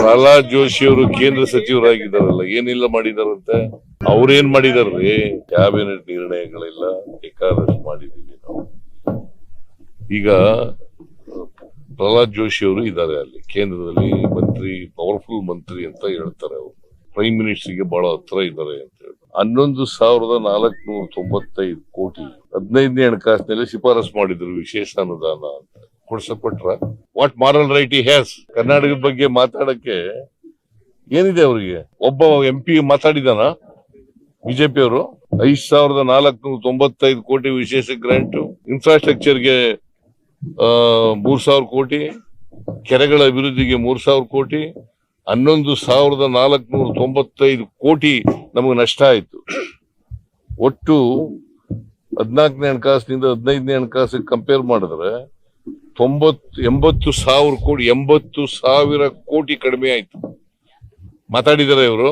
ಪ್ರಹ್ಲಾದ್ ಜೋಶಿ ಅವರು ಕೇಂದ್ರ ಸಚಿವರಾಗಿದ್ದಾರಲ್ಲ, ಏನಿಲ್ಲ ಮಾಡಿದಾರಂತೆ? ಅವ್ರೇನ್ ಮಾಡಿದಾರ್ರಿ? ಕ್ಯಾಬಿನೆಟ್ ನಿರ್ಣಯಗಳೆಲ್ಲ ಬೇಕಾದಷ್ಟು ಮಾಡಿದೀವಿ ನಾವು. ಈಗ ಪ್ರಹ್ಲಾದ್ ಜೋಶಿ ಅವರು ಇದ್ದಾರೆ ಅಲ್ಲಿ ಕೇಂದ್ರದಲ್ಲಿ ಮಂತ್ರಿ, ಪವರ್ಫುಲ್ ಮಂತ್ರಿ ಅಂತ ಹೇಳ್ತಾರೆ. ಅವರು ಪ್ರೈಮ್ ಮಿನಿಸ್ಟರ್ಗೆ ಬಹಳ ಹತ್ರ ಇದ್ದಾರೆ ಅಂತ ಹೇಳಿ 11,495 ಕೋಟಿ 15ನೇ ಹಣಕಾಸಿನಲ್ಲಿ ಶಿಫಾರಸ್ ಮಾಡಿದ್ರು ವಿಶೇಷ ಅನುದಾನ ಅಂತ. ಕೊಡ್ಸಪಟ್ರ what moral right he has? ಕರ್ನಾಟಕದ ಬಗ್ಗೆ ಮಾತಾಡಕ್ಕೆ ಏನಿದೆ ಅವರಿಗೆ? ಒಬ್ಬ MP ಮಾತಾಡಿದಾನ? ಬಿಜೆಪಿ ಅವರು 5,495 ಕೋಟಿ ವಿಶೇಷ ಗ್ರಾಂಟ್, ಇನ್ಫ್ರಾಸ್ಟ್ರಕ್ಚರ್ಗೆ 3,000 ಕೋಟಿ, ಕೆರೆಗಳ ಅಭಿವೃದ್ಧಿಗೆ 3,000 ಕೋಟಿ, 11,495 ಕೋಟಿ ನಮಗೆ ನಷ್ಟ ಆಯ್ತು. ಒಟ್ಟು 14ನೇ ಹಣಕಾಸಿನಿಂದ 15ನೇ ಹಣಕಾಸಿಗೆ ಕಂಪೇರ್ ಮಾಡಿದ್ರೆ 80,000 ಕೋಟಿ ಕಡಿಮೆ ಆಯ್ತು. ಮಾತಾಡಿದಾರೆ ಇವರು.